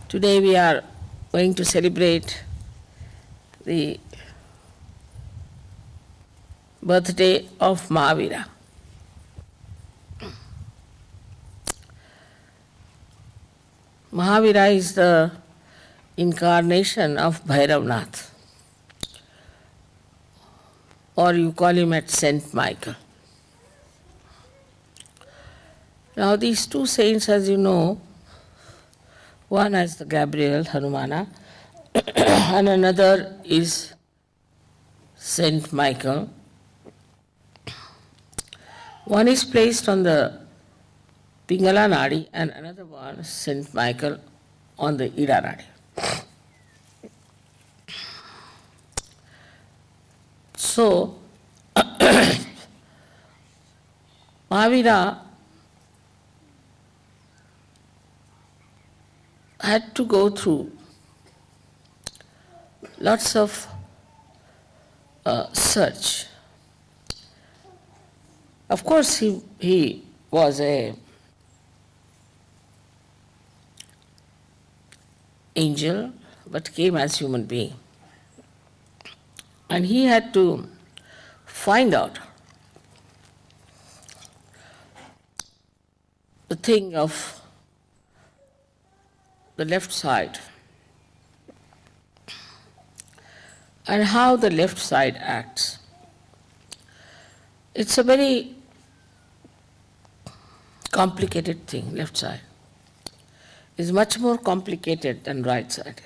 Today we are going to celebrate the birthday of Mahavira. Mahavira is the incarnation of Bhairava, or you call him at Saint Michael. Now these two saints, as you know, one is the Gabriel, Hanumana, and another is Saint Michael. One is placed on the Pingala Nadi and another one, Saint Michael, on the Ida Nadi. So, Mahavira had to go through lots of search. Of course, he was a angel, but came as human being. And he had to find out the thing of the left side and how the left side acts. It's a very complicated thing, left side. It's much more complicated than right side.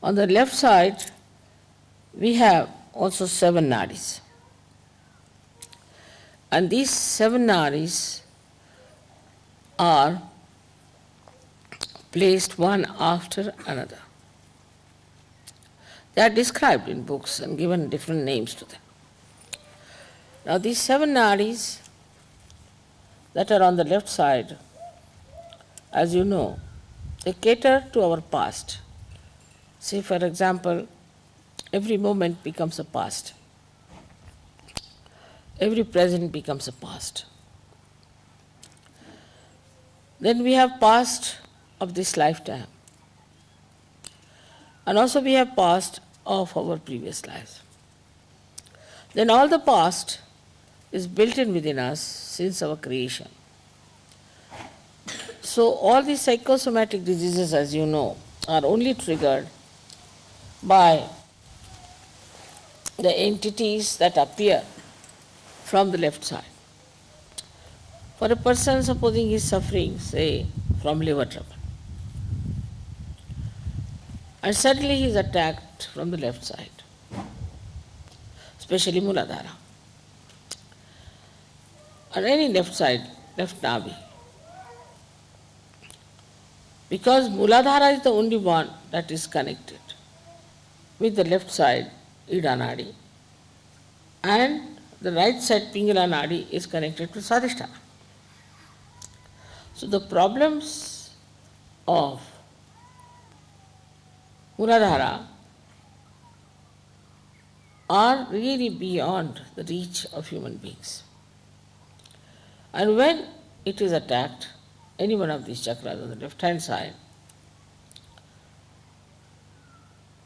On the left side, we have also 7 nadis. And these 7 nadis are placed one after another. They are described in books and given different names to them. Now these 7 nadis that are on the left side, as you know, they cater to our past. Say, for example, every moment becomes a past. Every present becomes a past. Then we have past of this lifetime. And also we have past of our previous lives. Then all the past is built in within us since our creation. So all these psychosomatic diseases, as you know, are only triggered by the entities that appear from the left side. For a person, supposing he is suffering, say, from liver trouble, and suddenly he is attacked from the left side, especially Muladhara, or any left side, left navi. Because Muladhara is the only one that is connected with the left side, Ida Nadi, and the right side, Pingala Nadi, is connected to Swadhisthana. So the problems of Muladhara are really beyond the reach of human beings. And when it is attacked, any one of these chakras on the left-hand side,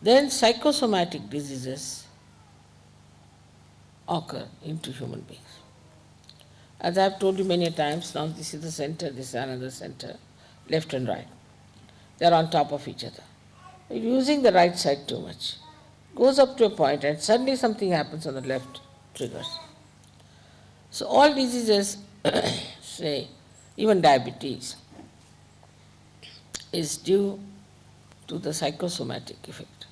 then psychosomatic diseases occur into human beings. As I have told you many times, now this is the center, this is another center, left and right. They are on top of each other. Using the right side too much goes up to a point and suddenly something happens on the left, triggers. So all diseases, say even diabetes, is due to the psychosomatic effect.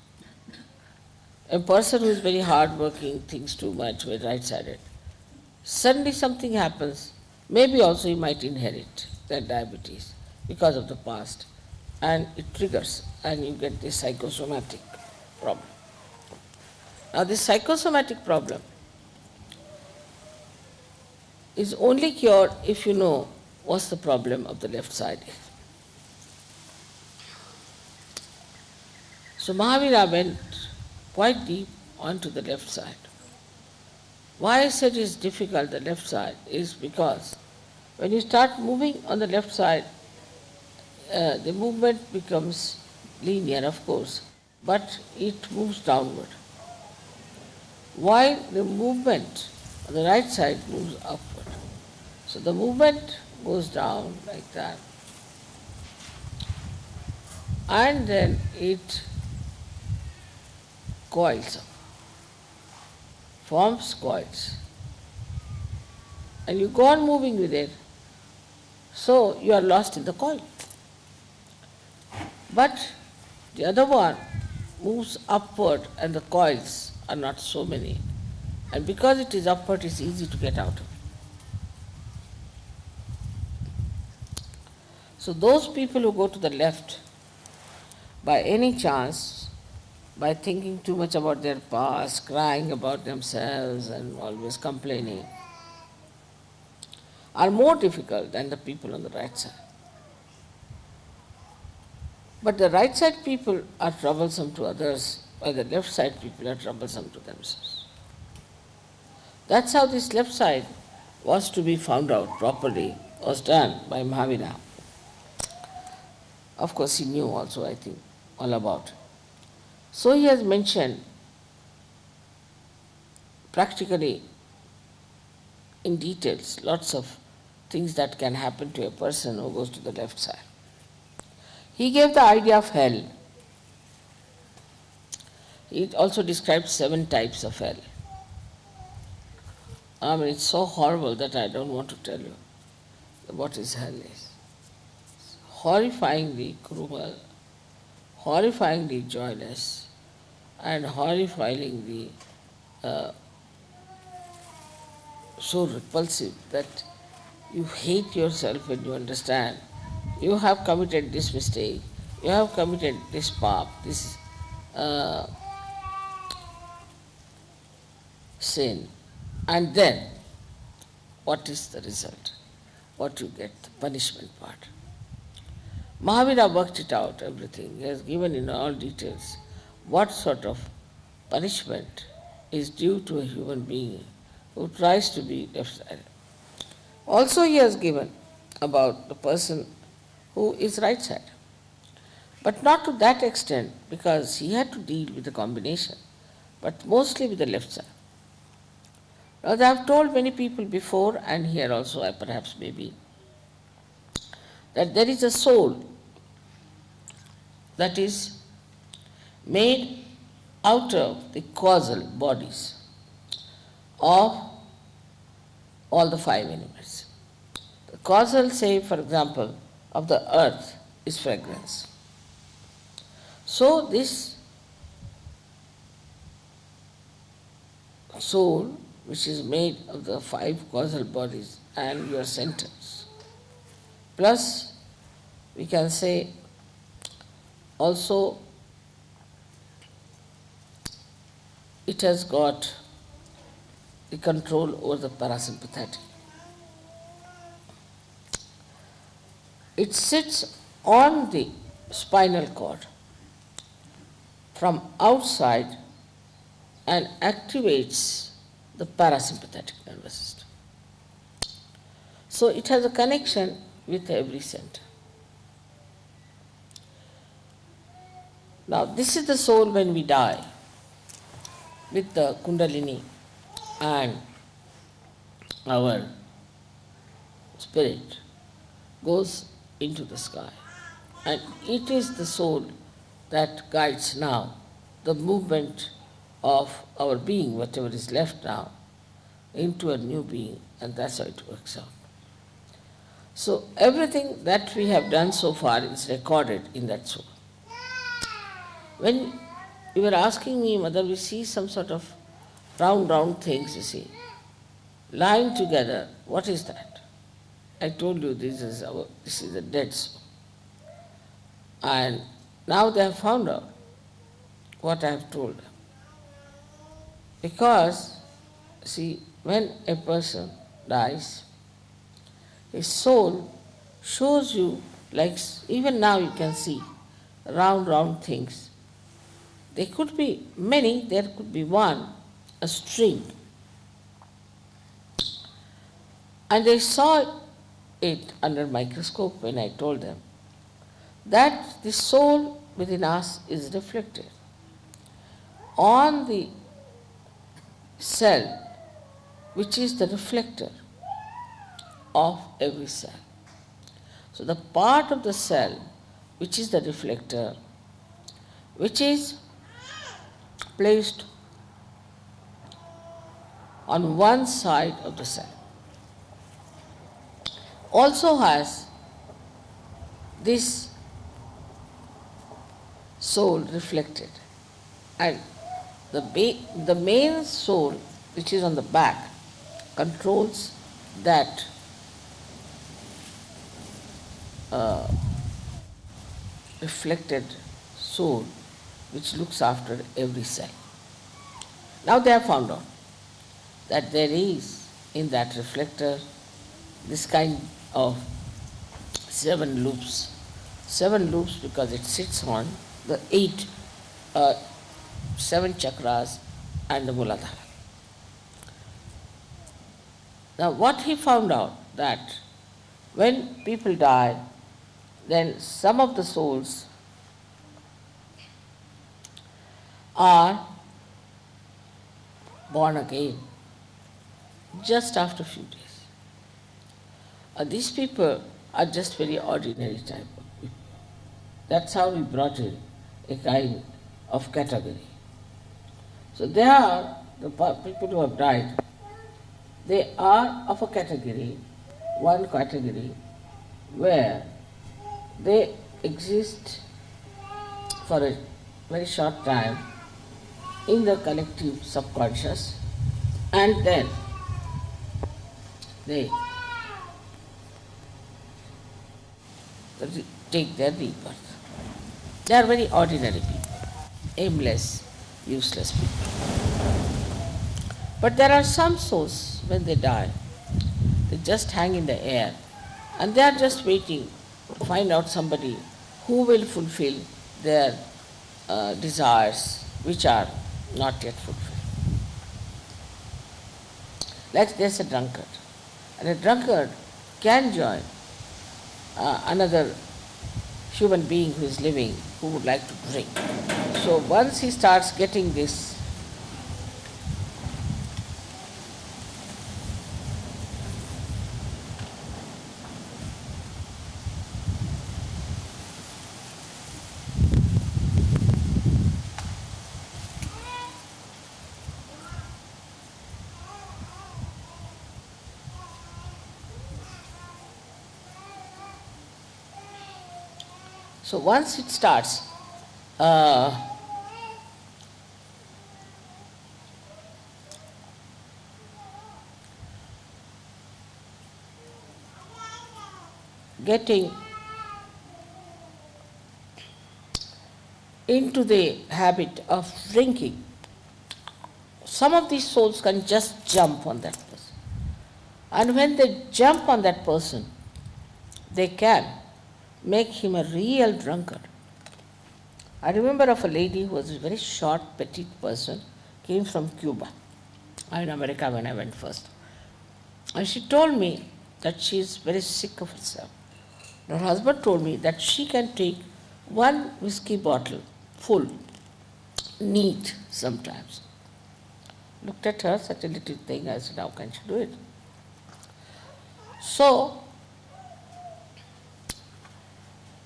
A person who is very hard-working, thinks too much, very right-sided, suddenly something happens, maybe also he might inherit that diabetes because of the past, and it triggers, and you get this psychosomatic problem. Now this psychosomatic problem is only cured if you know what's the problem of the left side is. So Mahavira went quite deep onto the left side. Why I said it's difficult, the left side, is because when you start moving on the left side, the movement becomes linear, of course, but it moves downward. While the movement on the right side moves upward. So the movement goes down like that, and then it coils up, forms coils, and you go on moving with it, so you are lost in the coil. But the other one moves upward and the coils are not so many, and because it is upward, it's easy to get out of. So those people who go to the left, by any chance, by thinking too much about their past, crying about themselves and always complaining, are more difficult than the people on the right side. But the right side people are troublesome to others, while the left side people are troublesome to themselves. That's how this left side was to be found out properly, was done by Mahavira. Of course, he knew also, I think, all about it. So he has mentioned practically in details lots of things that can happen to a person who goes to the left side. He gave the idea of hell. He also described 7 types of hell. I mean, it's so horrible that I don't want to tell you what is hell is. It's horrifyingly cruel, horrifyingly joyless, and horrifyingly so repulsive that you hate yourself when you understand you have committed this mistake, you have committed this path, this sin, and then what is the result? What you get, the punishment part. Mahavira worked it out, everything. He has given in all details what sort of punishment is due to a human being who tries to be left-sided. Also he has given about the person who is right-sided, but not to that extent, because he had to deal with the combination, but mostly with the left side. Now, I have told many people before, and here also I perhaps maybe, that there is a soul that is made out of the causal bodies of all the 5 elements. The causal, say for example, of the earth is fragrance. So this soul, which is made of the 5 causal bodies and your centers, plus we can say also it has got the control over the parasympathetic. It sits on the spinal cord from outside and activates the parasympathetic nervous system. So it has a connection with every center. Now this is the soul when we die, with the Kundalini and our spirit goes into the sky. And it is the soul that guides now the movement of our being, whatever is left now, into a new being, and that's how it works out. So everything that we have done so far is recorded in that soul. When you were asking me whether we see some sort of round things, you see, lying together, what is that? I told you this is a dead soul. And now they have found out what I have told them. Because, see, when a person dies, his soul shows you, like even now you can see, round things. There could be many, there could be one, a string. And they saw it under microscope when I told them that the soul within us is reflected on the cell, which is the reflector of every cell. So the part of the cell which is the reflector, which is placed on one side of the cell, also has this soul reflected, and the main soul, which is on the back, controls that reflected soul which looks after every cell. Now they have found out that there is in that reflector this kind of 7 loops. 7 loops because it sits on the 7 chakras and the Muladhara. Now what he found out, that when people die, then some of the souls are born again just after a few days. These people are just very ordinary type of people. That's how we brought in a kind of category. So they are the people who have died. They are of a category, one category, where they exist for a very short time in the collective subconscious, and then they take their rebirth. They are very ordinary people, aimless, useless people. But there are some souls, when they die, they just hang in the air, and they are just waiting to find out somebody who will fulfill their desires, which are not yet fulfilled. Like there's a drunkard, and a drunkard can join another human being who is living, who would like to drink. So once he starts getting this So once it starts getting into the habit of drinking, some of these souls can just jump on that person. And when they jump on that person, they can make him a real drunkard. I remember of a lady who was a very short, petite person, came from Cuba, in America when I went first. And she told me that she is very sick of herself. Her husband told me that she can take 1 whiskey bottle full, neat sometimes. Looked at her, such a little thing, I said, how can she do it? So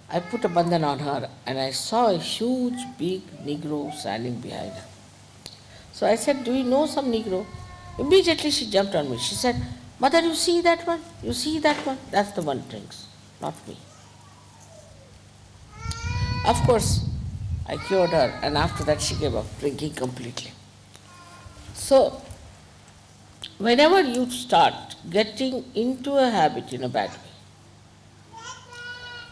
I put a bandhan on her, and I saw a huge, big Negro standing behind her. So I said, do you know some Negro? Immediately she jumped on me. She said, Mother, you see that one? You see that one? That's the one who drinks, not me. Of course, I cured her, and after that she gave up drinking completely. So, whenever you start getting into a habit in a bad way,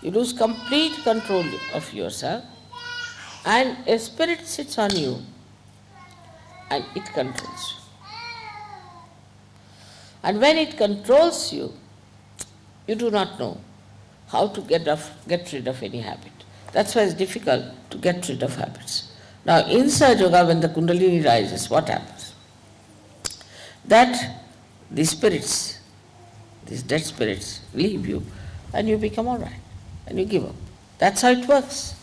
you lose complete control of yourself, and a spirit sits on you and it controls you. And when it controls you, you do not know how to get rid of any habit. That's why it's difficult to get rid of habits. Now, in Sahaja Yoga, when the Kundalini rises, what happens? That these spirits, these dead spirits, leave you, and you become all right, and you give up. That's how it works.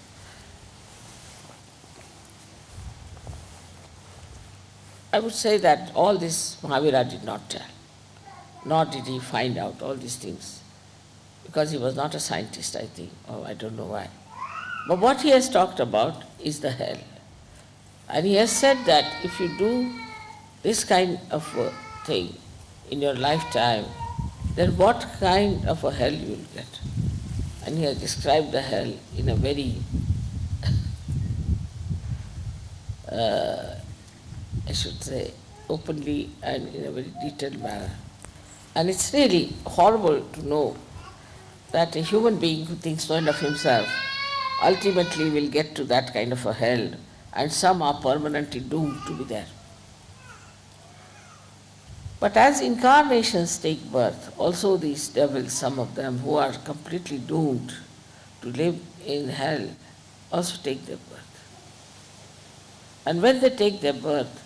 I would say that all this Mahavira did not tell, nor did he find out all these things, because he was not a scientist, I think, or I don't know why. But what he has talked about is the hell. And he has said that if you do this kind of a thing in your lifetime, then what kind of a hell you will get. And he has described the hell in a very, I should say, openly and in a very detailed manner. And it's really horrible to know that a human being who thinks no end of himself ultimately will get to that kind of a hell, and some are permanently doomed to be there. But as incarnations take birth, also these devils, some of them who are completely doomed to live in hell, also take their birth. And when they take their birth,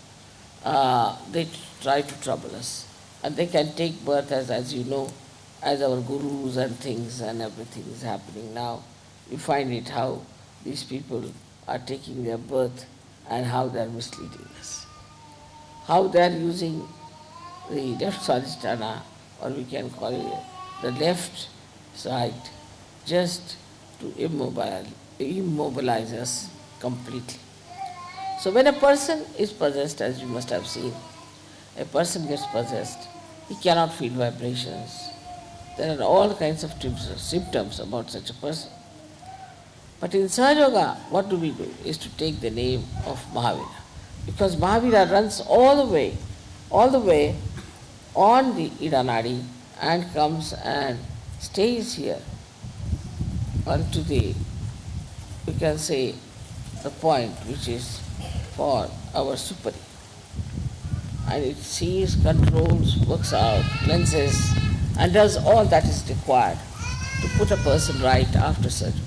they try to trouble us. And they can take birth as you know, as our gurus and things and everything is happening now. You find it how these people are taking their birth and how they are misleading us. How they are using the left swadhisthana, or we can call it the left side, just to immobilize us completely. So when a person is possessed, as you must have seen, a person gets possessed, he cannot feel vibrations. There are all kinds of symptoms about such a person. But in Sahaja Yoga, what do? Is to take the name of Mahavira. Because Mahavira runs all the way on the Idanadi and comes and stays here unto the, we can say, the point which is for our superior. And it sees, controls, works out, cleanses, and does all that is required to put a person right after surgery.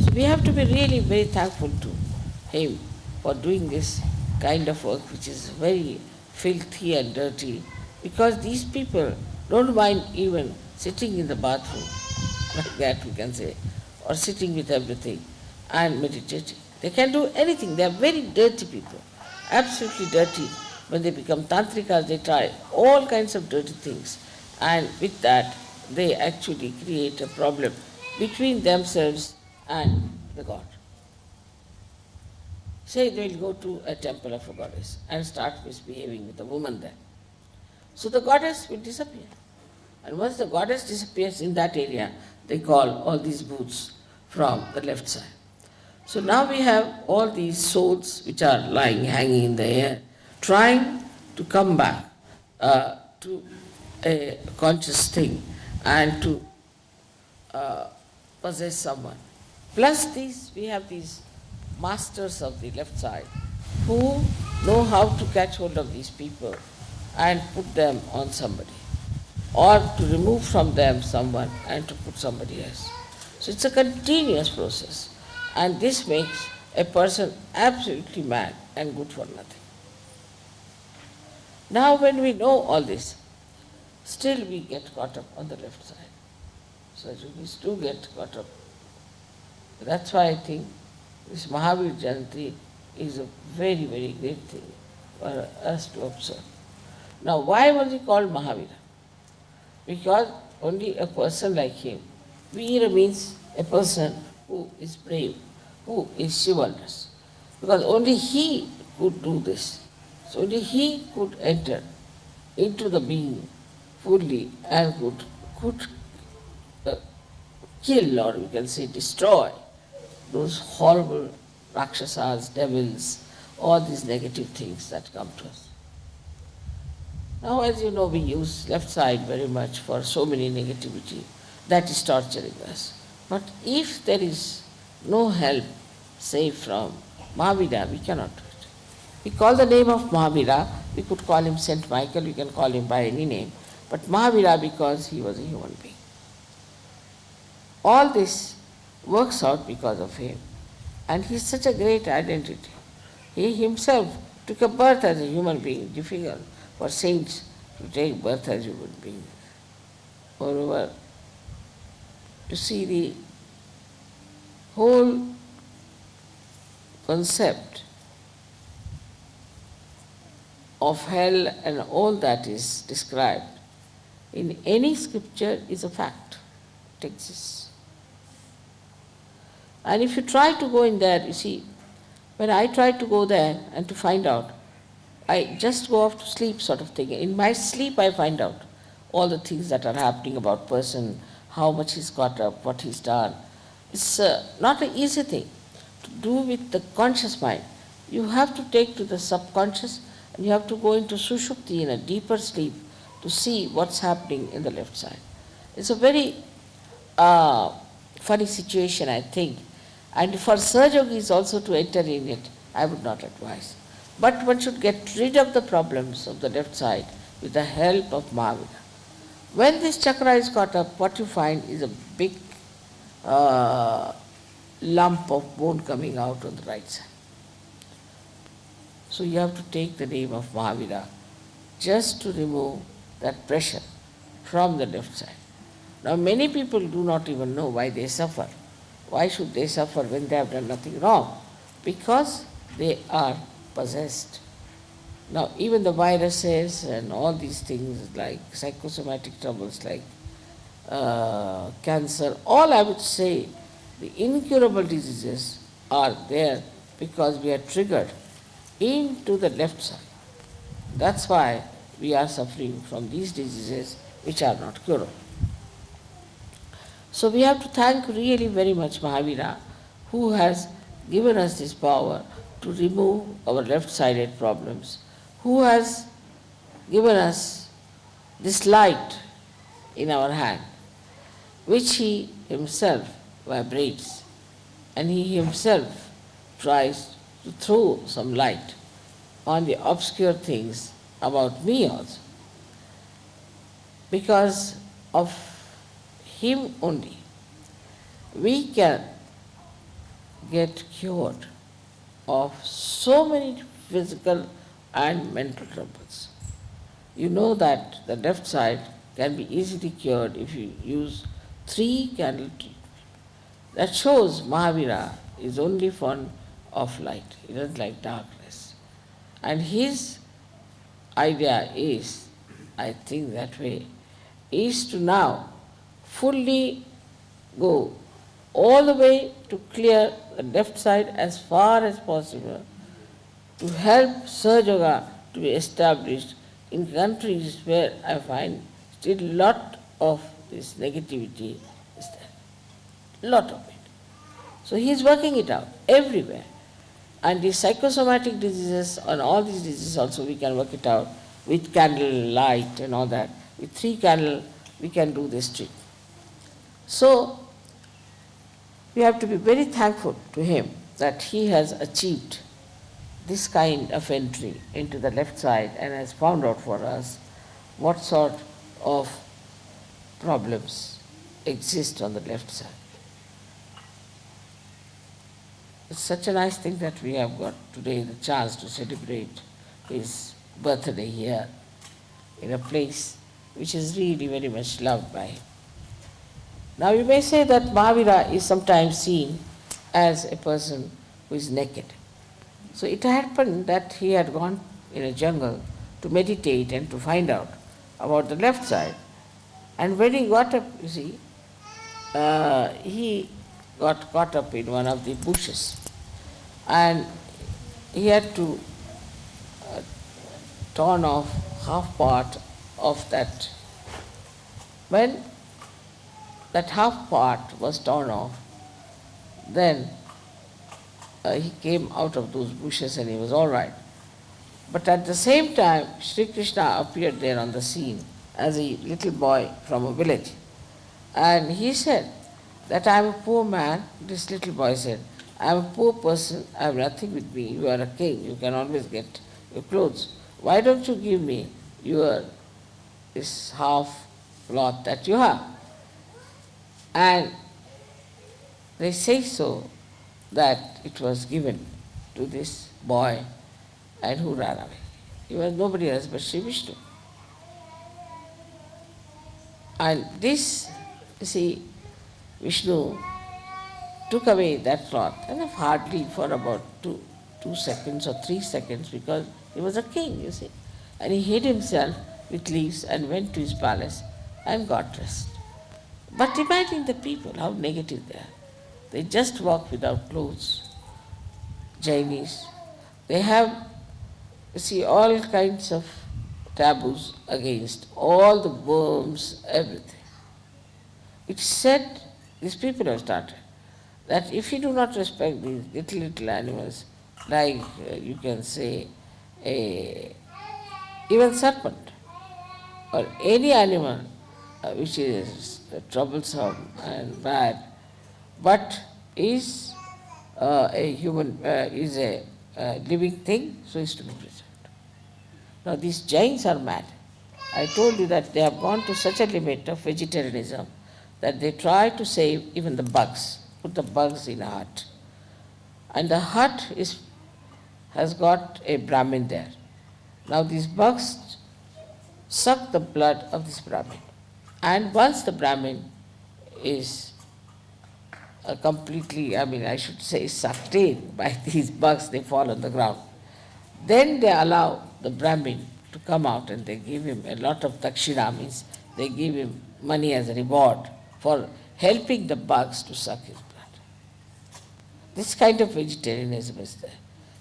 So we have to be really very thankful to him for doing this kind of work which is very filthy and dirty, because these people don't mind even sitting in the bathroom, like that we can say, or sitting with everything and meditating. They can do anything. They are very dirty people, absolutely dirty. When they become tantrikas, they try all kinds of dirty things, and with that they actually create a problem between themselves and the god. Say they will go to a temple of a goddess and start misbehaving with a woman there. So the goddess will disappear. And once the goddess disappears in that area, they call all these booths from the left side. So now we have all these souls which are lying, hanging in the air, trying to come back to a conscious thing and to possess someone. Plus we have these masters of the left side who know how to catch hold of these people and put them on somebody, or to remove from them someone and to put somebody else. So it's a continuous process, and this makes a person absolutely mad and good for nothing. Now when we know all this, still we get caught up on the left side. So we do get caught up. That's why I think this Mahavir Jayanti is a very, very great thing for us to observe. Now why was he called Mahavira? Because only a person like him, Veera means a person who is brave, who is chivalrous. Because only he could do this. So only he could enter into the being fully and could kill, or we can say destroy, those horrible rakshasas, devils, all these negative things that come to us. Now, as you know, we use left side very much for so many negativity that is torturing us. But if there is no help, save from Mahavira, we cannot do it. We call the name of Mahavira, we could call him Saint Michael, we can call him by any name, but Mahavira because he was a human being. All this works out because of him. And he is such a great identity. He himself took a birth as a human being, difficult for saints to take birth as human beings. Moreover, you see whole concept of hell and all that is described in any scripture is a fact. It exists. And if you try to go in there, you see, when I try to go there and to find out, I just go off to sleep sort of thing. In my sleep I find out all the things that are happening about person, how much he's got up, what he's done. It's not an easy thing to do with the conscious mind. You have to take to the subconscious and you have to go into sushupti, in a deeper sleep, to see what's happening in the left side. It's a very funny situation, I think. And for Sahaja Yogis also to enter in it, I would not advise. But one should get rid of the problems of the left side with the help of Mahavira. When this chakra is caught up, what you find is a big lump of bone coming out on the right side. So you have to take the name of Mahavira just to remove that pressure from the left side. Now many people do not even know why they suffer. Why should they suffer when they have done nothing wrong? Because they are possessed. Now even the viruses and all these things like psychosomatic troubles like cancer, all I would say, the incurable diseases are there because we are triggered into the left side. That's why we are suffering from these diseases which are not curable. So we have to thank really very much Mahavira, who has given us this power to remove our left-sided problems, who has given us this light in our hand, which he himself vibrates, and he himself tries to throw some light on the obscure things about me also. Because of him only, we can get cured of so many physical and mental troubles. You know that the left side can be easily cured if you use 3 candle treatment. That shows Mahavira is only fond of light. He doesn't like darkness. And his idea is, I think that way, is to now fully go all the way to clear the left side as far as possible, to help Sahaja Yoga to be established in countries where I find still a lot of this negativity is there. Lot of it. So he is working it out everywhere. And the psychosomatic diseases and all these diseases also we can work it out with candle light and all that. With 3 candles we can do this trick. So we have to be very thankful to him that he has achieved this kind of entry into the left side and has found out for us what sort of problems exist on the left side. It's such a nice thing that we have got today the chance to celebrate his birthday here in a place which is really very much loved by him. Now you may say that Mahavira is sometimes seen as a person who is naked. So it happened that he had gone in a jungle to meditate and to find out about the left side. And when he got up, you see, he got caught up in one of the bushes. And he had to torn off half part of that. When that half part was torn off, then he came out of those bushes and he was all right. But at the same time, Shri Krishna appeared there on the scene as a little boy from a village. And he said that I am a poor man. This little boy said, I am a poor person, I have nothing with me. You are a king, you can always get your clothes. Why don't you give me this half cloth that you have? And they say so that it was given to this boy and who ran away. He was nobody else but Shri Vishnu. And this, you see, Vishnu took away that cloth, and hardly for about 2 seconds or 3 seconds, because he was a king, you see. And he hid himself with leaves and went to his palace and got dressed. But imagine the people, how negative they are. They just walk without clothes. Jainis, they have, you see, all kinds of taboos against all the worms, everything. It's said, these people have started, that if you do not respect these little animals, like you can say even serpent or any animal which is troublesome and bad, but is a human, is a living thing, so is to be preserved. Now these Jains are mad. I told you that they have gone to such a limit of vegetarianism that they try to save even the bugs, put the bugs in a hut. And the hut has got a Brahmin there. Now these bugs suck the blood of this Brahmin. And once the Brahmin is completely, I should say, sucked in by these bugs, they fall on the ground. Then they allow the Brahmin to come out and they give him a lot of dakshina, means they give him money as a reward for helping the bugs to suck his blood. This kind of vegetarianism is there.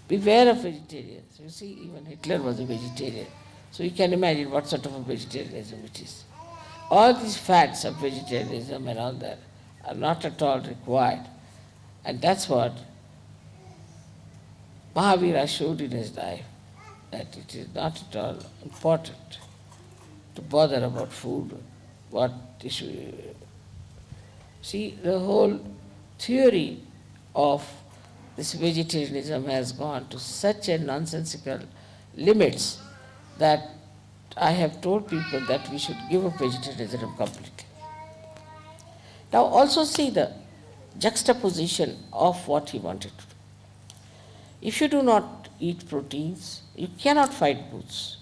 Beware of vegetarians. You see, even Hitler was a vegetarian. So you can imagine what sort of a vegetarianism it is. All these fads of vegetarianism and all that are not at all required. And that's what Mahavira showed in his life, that it is not at all important to bother about food, what issue. See, the whole theory of this vegetarianism has gone to such a nonsensical limits that I have told people that we should give up vegetarianism completely. Now also see the juxtaposition of what he wanted to do. If you do not eat proteins, you cannot fight booths.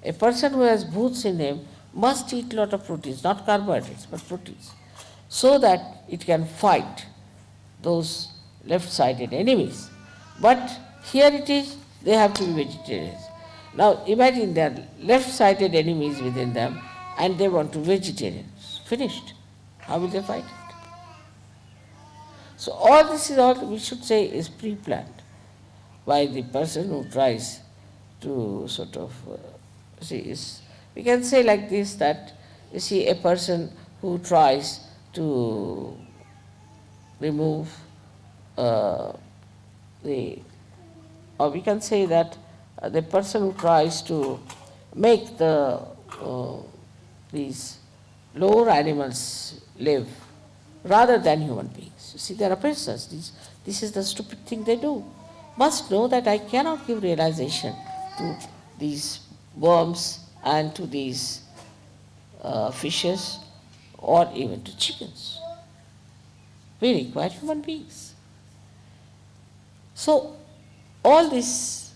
A person who has booths in him must eat a lot of proteins, not carbohydrates, but proteins, so that it can fight those left-sided enemies. But here it is, they have to be vegetarians. Now imagine there are left-sided enemies within them and they want to be vegetarians. Finished. How will they fight it? So all this is all, we should say, is pre-planned by the person who tries to sort of, we can say like this, that you see a person who tries to remove or we can say that the person who tries to make these lower animals live rather than human beings. You see, there are persons, this is the stupid thing they do. Must know that I cannot give realization to these worms and to these fishes or even to chickens. We require human beings. So all this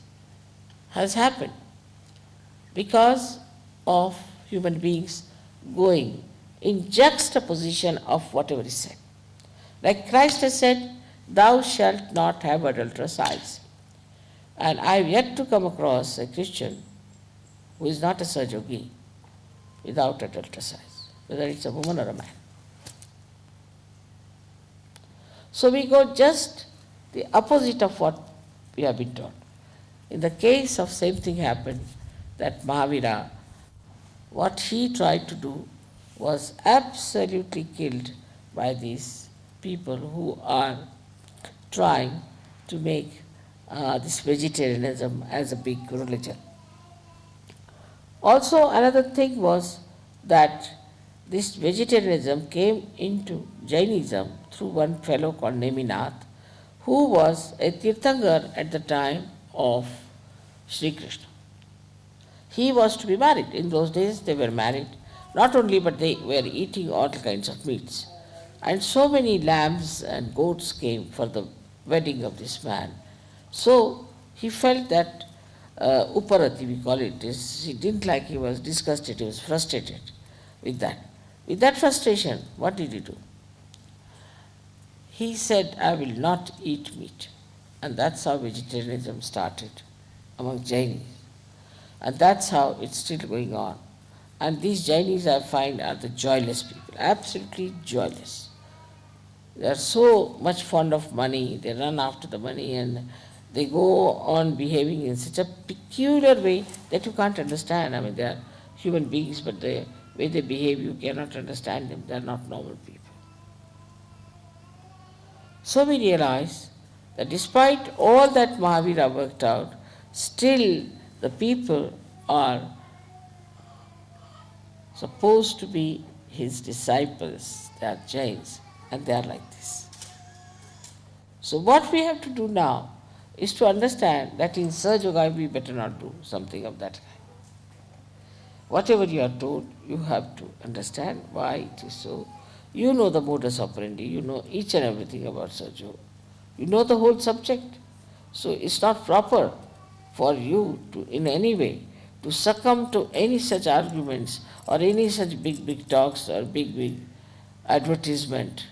has happened because of human beings going in juxtaposition of whatever is said. Like Christ has said, thou shalt not have adulterous eyes. And I have yet to come across a Christian who is not a Sajogi without adulterous eyes, whether it's a woman or a man. So we go just the opposite of what we have been taught. In the case of same thing happened, that Mahavira, what he tried to do was absolutely killed by these people who are trying to make this vegetarianism as a big religion. Also another thing was that this vegetarianism came into Jainism through one fellow called Neminath, who was a Tirthankar at the time of Shri Krishna. He was to be married. In those days they were married, not only but they were eating all kinds of meats. And so many lambs and goats came for the wedding of this man. So he felt that Uparati, we call it, he didn't like, he was disgusted, he was frustrated with that. With that frustration, what did he do? He said, I will not eat meat. And that's how vegetarianism started among Jainis. And that's how it's still going on. And these Jainis, I find, are the joyless people, absolutely joyless. They are so much fond of money, they run after the money, and they go on behaving in such a peculiar way that you can't understand. I mean, they are human beings, but the way they behave, you cannot understand them. They are not normal people. So we realize that despite all that Mahavira worked out, still the people are supposed to be his disciples. They are Jains, and they are like this. So what we have to do now is to understand that in Sahaja Yoga we better not do something of that kind. Whatever you are told, you have to understand why it is so. You know the modus operandi, you know each and everything about Sahaja Yoga. You know the whole subject. So it's not proper for you to, in any way, to succumb to any such arguments or any such big talks or big advertisement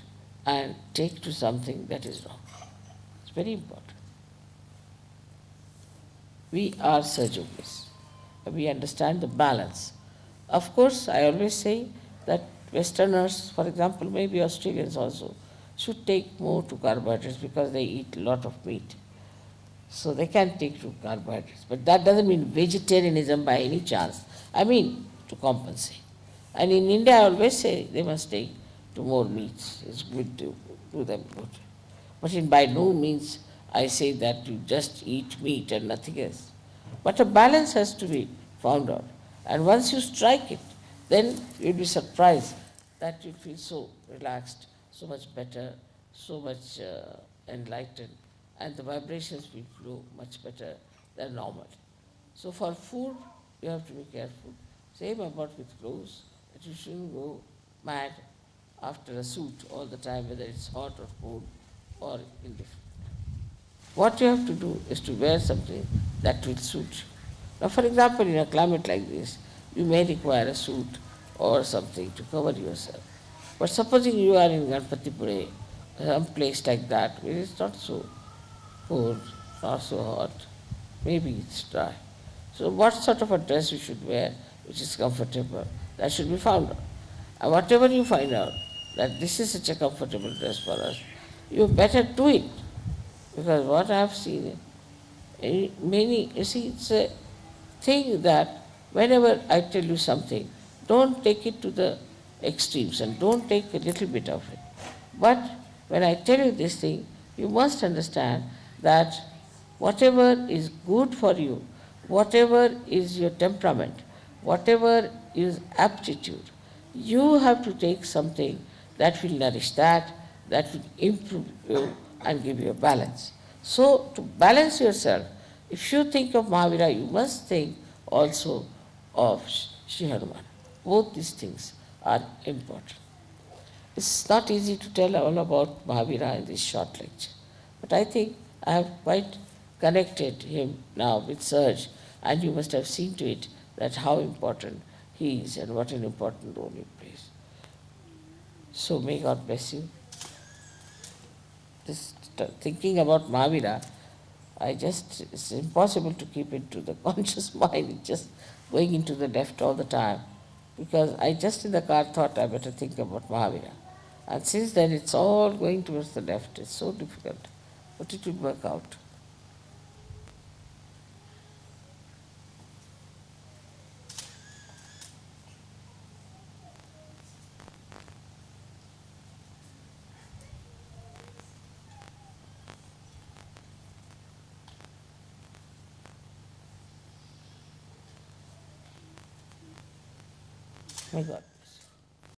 and take to something that is wrong. It's very important. We are Sahaja-yogis. We understand the balance. Of course, I always say that Westerners, for example, maybe Australians also, should take more to carbohydrates because they eat a lot of meat. So they can take to carbohydrates. But that doesn't mean vegetarianism by any chance. I mean to compensate. And in India, I always say they must take to more meats. It's good to do them good. But by no means I say that you just eat meat and nothing else. But a balance has to be found out. And once you strike it, then you'll be surprised that you feel so relaxed, so much better, so much enlightened, and the vibrations will flow much better than normal. So for food, you have to be careful. Same about with clothes, that you shouldn't go mad after a suit all the time, whether it's hot or cold or indifferent. What you have to do is to wear something that will suit you. Now, for example, in a climate like this, you may require a suit or something to cover yourself. But supposing you are in Ganpatipure, some place like that, where it's not so cold, not so hot, maybe it's dry. So what sort of a dress you should wear which is comfortable, that should be found out. And whatever you find out, that this is such a comfortable dress for us, you better do it. Because what I have seen, many, you see, it's a thing that whenever I tell you something, don't take it to the extremes and don't take a little bit of it. But when I tell you this thing, you must understand that whatever is good for you, whatever is your temperament, whatever is aptitude, you have to take something that will nourish that will improve you and give you a balance. So to balance yourself, if you think of Mahavira, you must think also of Shri Hanuman. Both these things are important. It's not easy to tell all about Mahavira in this short lecture, but I think I have quite connected him now with Serge, and you must have seen to it that how important he is and what an important role he plays. So may God bless you. This thinking about Mahavira, it's impossible to keep it to the conscious mind. It's just going into the left all the time. Because I just in the car thought I better think about Mahavira. And since then it's all going towards the left. It's so difficult. But it will work out. My God.